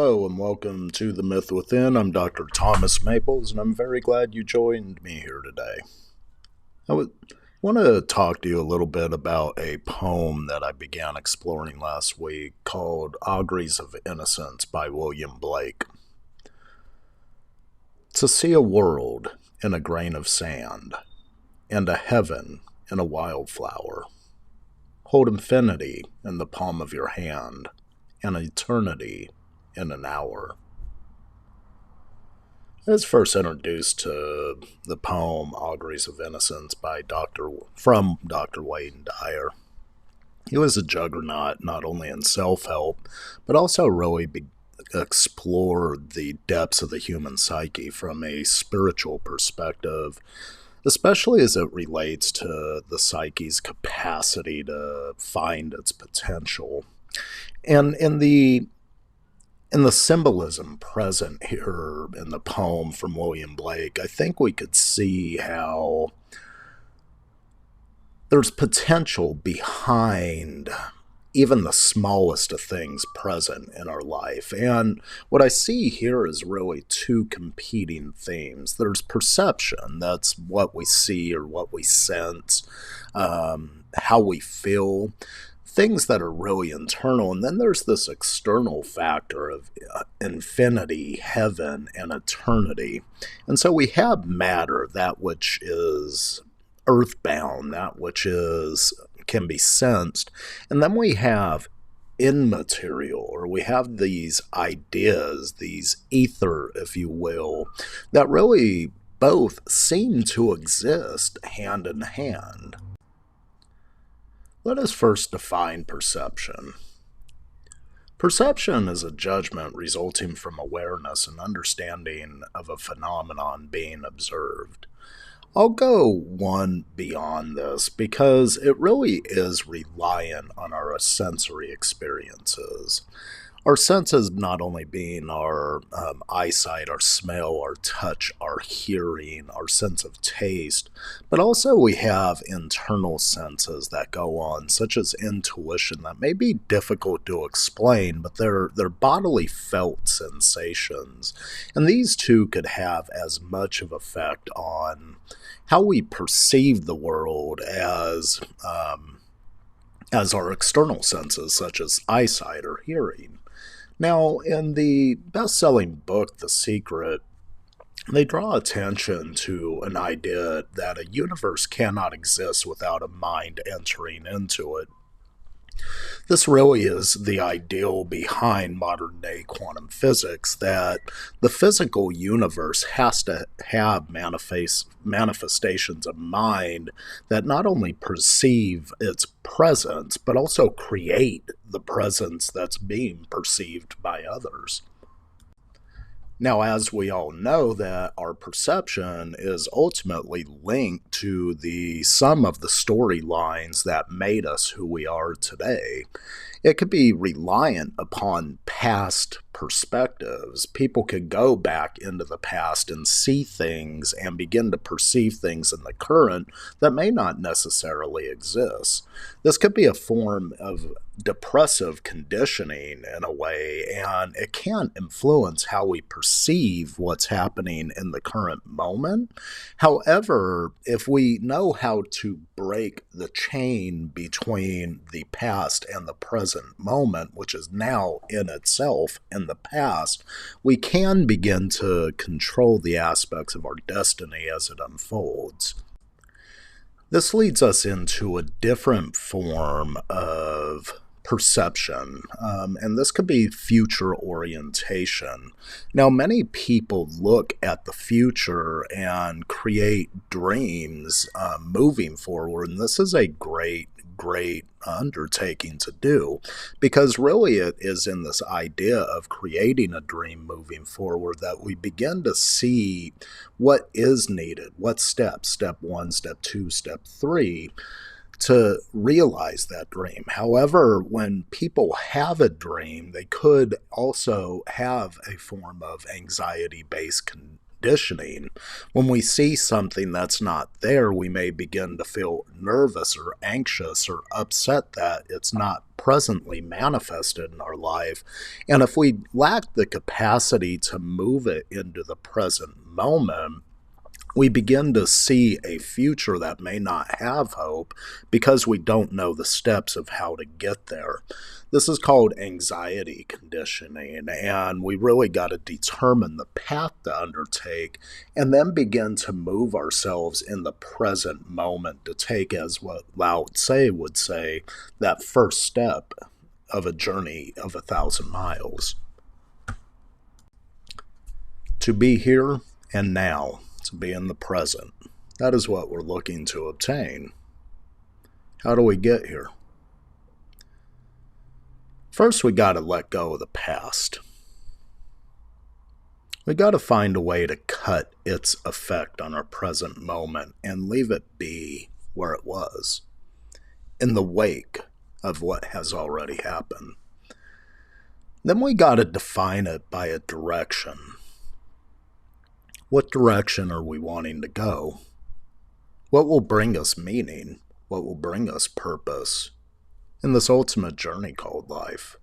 Hello and welcome to The Myth Within. I'm Dr. Thomas Maples and I'm very glad you joined me here today. Want to talk to you a little bit about a poem that I began exploring last week called Auguries of Innocence by William Blake. To see a world in a grain of sand and a heaven in a wildflower. Hold infinity in the palm of your hand and eternity in an hour. I was first introduced to the poem Auguries of Innocence by Dr. Wayne Dyer. He was a juggernaut not only in self-help, but also really explored the depths of the human psyche from a spiritual perspective, especially as it relates to the psyche's capacity to find its potential. And in the symbolism present here in the poem from William Blake, I think we could see how there's potential behind even the smallest of things present in our life. And what I see here is really two competing themes. There's perception, that's what we see or what we sense, how we feel, things that are really internal. And then there's this external factor of infinity, heaven, and eternity. And so we have matter, that which is earthbound, that which can be sensed. And then we have immaterial, or we have these ideas, these ether, if you will, that really both seem to exist hand in hand. Let us first define perception. Perception is a judgment resulting from awareness and understanding of a phenomenon being observed. I'll go one beyond this because it really is reliant on our sensory experiences. Our senses not only being our eyesight, our smell, our touch, our hearing, our sense of taste, but also we have internal senses that go on, such as intuition, that may be difficult to explain, but they're bodily felt sensations. And these two could have as much of effect on how we perceive the world as our external senses, such as eyesight or hearing. Now, in the best-selling book, The Secret, they draw attention to an idea that a universe cannot exist without a mind entering into it. This really is the ideal behind modern-day quantum physics, that the physical universe has to have manifestations of mind that not only perceive its presence, but also create the presence that's being perceived by others. Now, as we all know, that our perception is ultimately linked to the sum of the storylines that made us who we are today. It could be reliant upon past perspectives. People could go back into the past and see things and begin to perceive things in the current that may not necessarily exist. This could be a form of depressive conditioning in a way, and it can influence how we perceive what's happening in the current moment. However, if we know how to break the chain between the past and the present moment, which is now in itself in the past, we can begin to control the aspects of our destiny as it unfolds. This leads us into a different form of perception, and this could be future orientation. Now, many people look at the future and create dreams moving forward, and this is a great undertaking to do, because really it is in this idea of creating a dream moving forward that we begin to see what is needed, what steps, step 1, step 2, step 3, to realize that dream. However, when people have a dream, they could also have a form of anxiety-based conditioning. When we see something that's not there, we may begin to feel nervous or anxious or upset that it's not presently manifested in our life. And if we lack the capacity to move it into the present moment, we begin to see a future that may not have hope because we don't know the steps of how to get there. This is called anxiety conditioning, and we really got to determine the path to undertake and then begin to move ourselves in the present moment to take, as what Lao Tse would say, that first step of a journey of 1,000 miles. To be here and now, to be in the present. That is what we're looking to obtain. How do we get here? First, we got to let go of the past. We got to find a way to cut its effect on our present moment and leave it be where it was, in the wake of what has already happened. Then we got to define it by a direction. What direction are we wanting to go? What will bring us meaning? What will bring us purpose in this ultimate journey called life?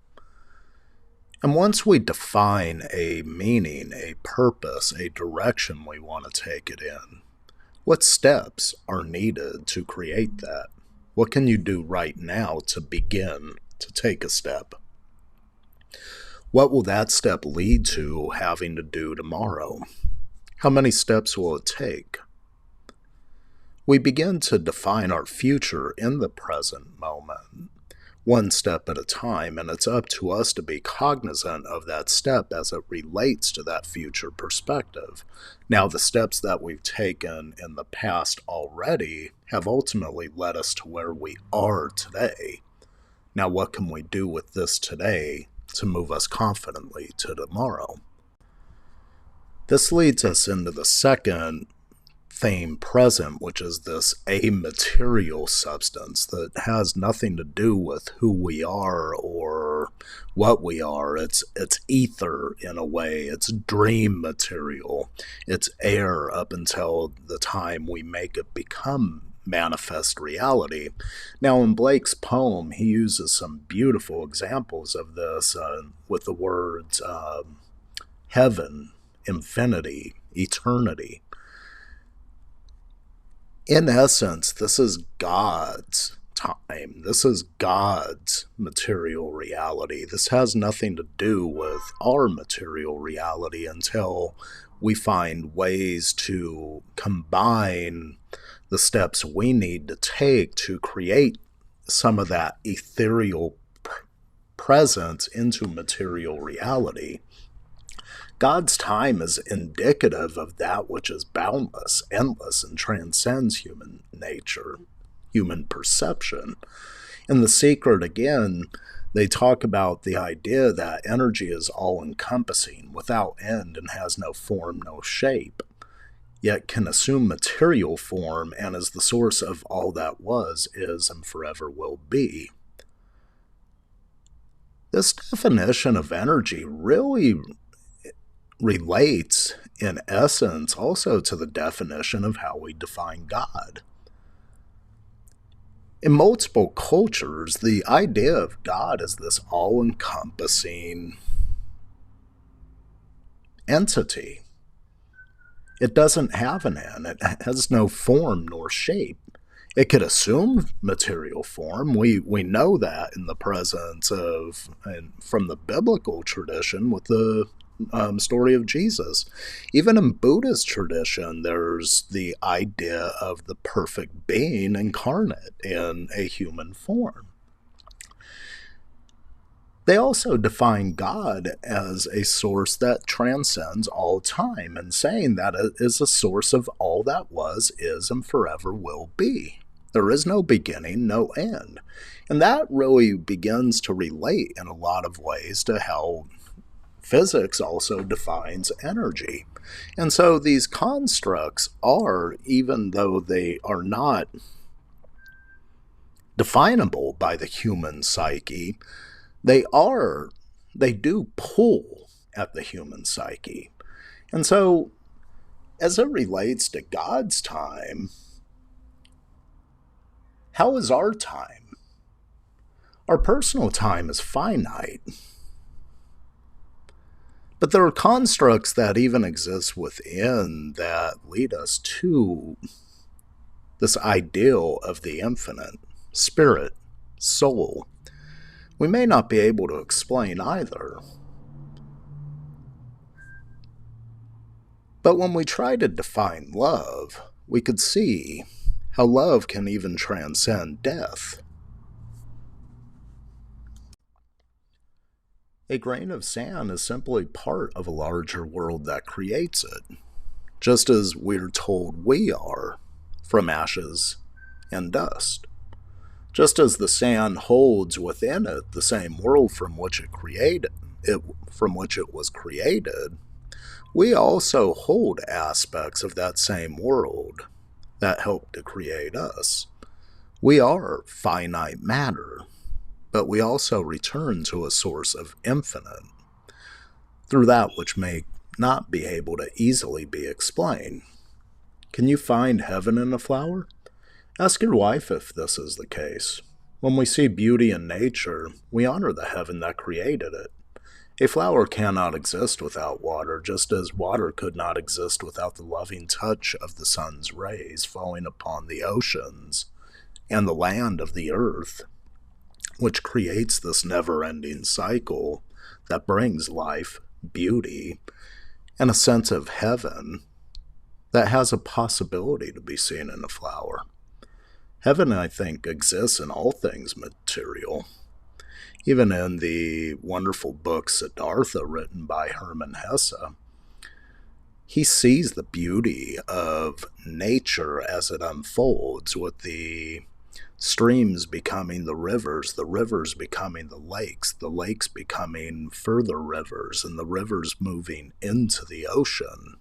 And once we define a meaning, a purpose, a direction we want to take it in, what steps are needed to create that? What can you do right now to begin to take a step? What will that step lead to having to do tomorrow? How many steps will it take? We begin to define our future in the present moment, one step at a time, and it's up to us to be cognizant of that step as it relates to that future perspective. Now, the steps that we've taken in the past already have ultimately led us to where we are today. Now, what can we do with this today to move us confidently to tomorrow? This leads us into the second theme present, which is this amaterial substance that has nothing to do with who we are or what we are. It's ether in a way. It's dream material. It's air up until the time we make it become manifest reality. Now, in Blake's poem, he uses some beautiful examples of this with the words heaven, infinity, eternity. In essence, this is God's time. This is God's material reality. This has nothing to do with our material reality until we find ways to combine the steps we need to take to create some of that ethereal presence into material reality. God's time is indicative of that which is boundless, endless, and transcends human nature, human perception. In The Secret, again, they talk about the idea that energy is all-encompassing, without end, and has no form, no shape, yet can assume material form and is the source of all that was, is, and forever will be. This definition of energy really relates, in essence, also to the definition of how we define God. In multiple cultures, the idea of God is this all-encompassing entity. It doesn't have an end. It has no form nor shape. It could assume material form. We know that in the presence of, and from the biblical tradition with the story of Jesus. Even in Buddhist tradition, there's the idea of the perfect being incarnate in a human form. They also define God as a source that transcends all time, and saying that it is a source of all that was, is, and forever will be. There is no beginning, no end. And that really begins to relate in a lot of ways to how physics also defines energy. And so these constructs are, even though they are not definable by the human psyche, they do pull at the human psyche. And so as it relates to God's time, how is our time? Our personal time is finite. But there are constructs that even exist within that lead us to this ideal of the infinite, spirit, soul. We may not be able to explain either. But when we try to define love, we could see how love can even transcend death. A grain of sand is simply part of a larger world that creates it, just as we're told we are, from ashes and dust. Just as the sand holds within it the same world from which it was created, we also hold aspects of that same world that helped to create us. We are finite matter, but we also return to a source of infinite through that which may not be able to easily be explained. Can you find heaven in a flower? Ask your wife if this is the case. When we see beauty in nature, we honor the heaven that created it. A flower cannot exist without water, just as water could not exist without the loving touch of the sun's rays falling upon the oceans and the land of the earth, which creates this never-ending cycle that brings life, beauty, and a sense of heaven that has a possibility to be seen in a flower. Heaven, I think, exists in all things material. Even in the wonderful book Siddhartha, written by Hermann Hesse, he sees the beauty of nature as it unfolds, with the streams becoming the rivers becoming the lakes becoming further rivers, and the rivers moving into the ocean,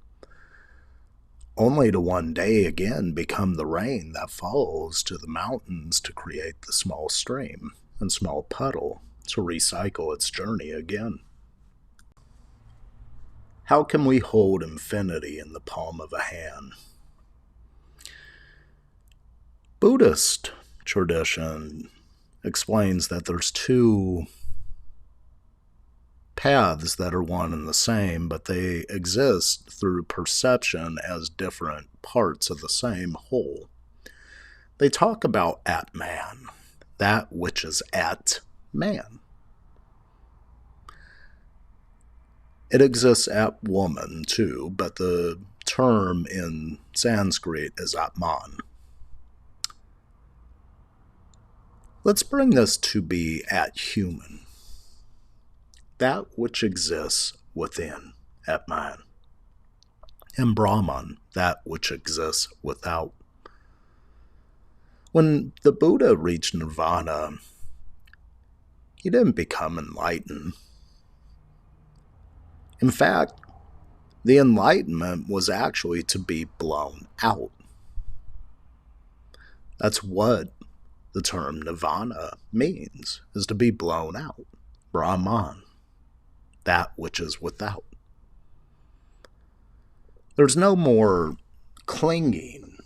only to one day again become the rain that falls to the mountains to create the small stream and small puddle to recycle its journey again. How can we hold infinity in the palm of a hand? Buddhist tradition explains that there's two paths that are one and the same, but they exist through perception as different parts of the same whole. They talk about Atman, that which is at man. It exists at woman too, but the term in Sanskrit is Atman. Let's bring this to be at human. That which exists within, Atman. And Brahman, that which exists without. When the Buddha reached nirvana, he didn't become enlightened. In fact, the enlightenment was actually to be blown out. That's what the term nirvana means, is to be blown out. Brahman, that which is without. There's no more clinging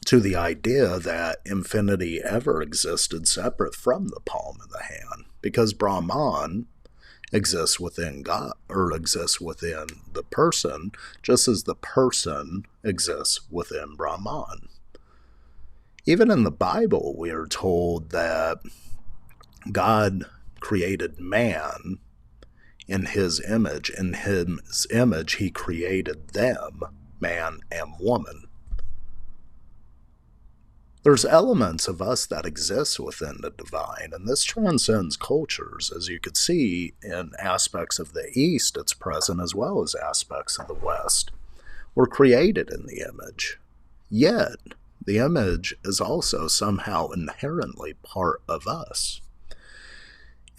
to the idea that infinity ever existed separate from the palm of the hand, because Brahman exists within God, or exists within the person, just as the person exists within Brahman. Even in the Bible, we are told that God created man in his image. In his image, he created them, man and woman. There's elements of us that exist within the divine, and this transcends cultures. As you could see in aspects of the East, it's present, as well as aspects of the West. We're created in the image. Yet, the image is also somehow inherently part of us.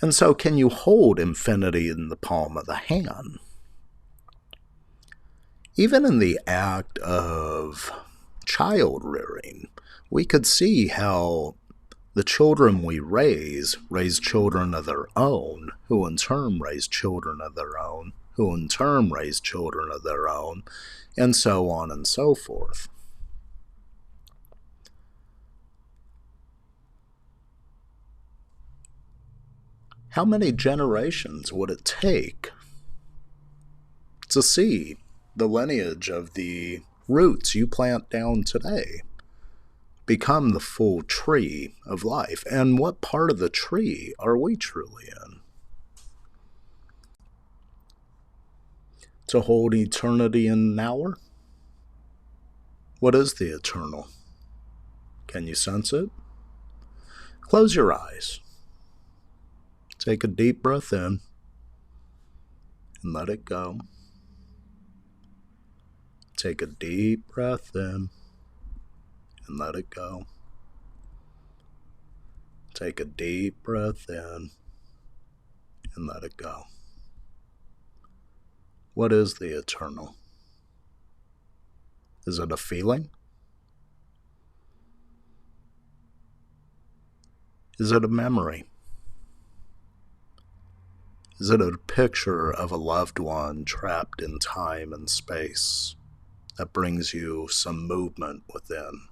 And so, can you hold infinity in the palm of the hand? Even in the act of child rearing, we could see how the children we raise children of their own, who in turn raise children of their own, who in turn raise children of their own, and so on and so forth. How many generations would it take to see the lineage of the roots you plant down today become the full tree of life? And what part of the tree are we truly in? To hold eternity in an hour? What is the eternal? Can you sense it? Close your eyes. Take a deep breath in and let it go. Take a deep breath in and let it go. Take a deep breath in and let it go. What is the eternal? Is it a feeling? Is it a memory? Is it a picture of a loved one trapped in time and space that brings you some movement within?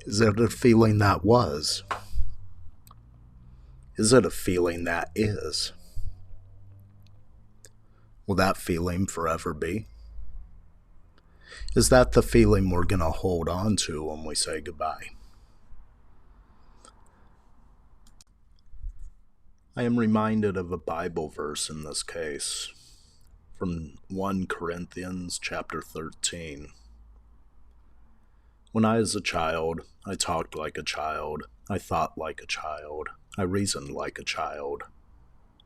Is it a feeling that was? Is it a feeling that is? Will that feeling forever be? Is that the feeling we're going to hold on to when we say goodbye? I am reminded of a Bible verse in this case, from 1 Corinthians chapter 13. When I was a child, I talked like a child, I thought like a child, I reasoned like a child.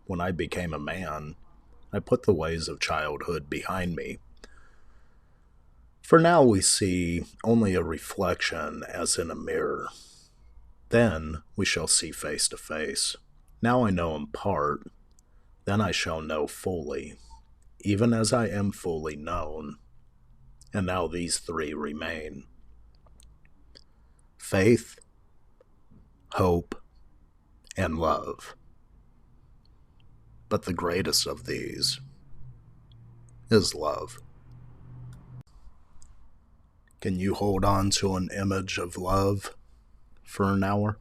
When I became a man, I put the ways of childhood behind me. For now we see only a reflection as in a mirror. Then we shall see face to face. Now I know in part, then I shall know fully, even as I am fully known. And now these three remain: faith, hope, and love. But the greatest of these is love. Can you hold on to an image of love for an hour?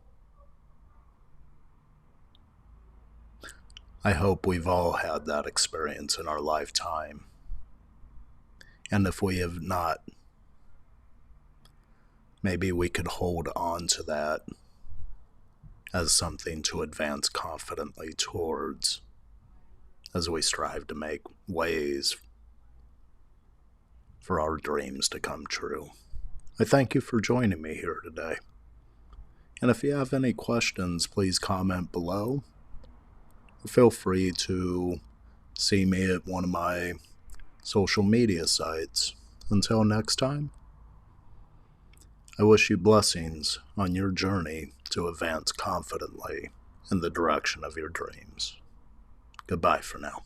I hope we've all had that experience in our lifetime. And if we have not, maybe we could hold on to that as something to advance confidently towards as we strive to make ways for our dreams to come true. I thank you for joining me here today. And if you have any questions, please comment below. Feel free to see me at one of my social media sites. Until next time, I wish you blessings on your journey to advance confidently in the direction of your dreams. Goodbye for now.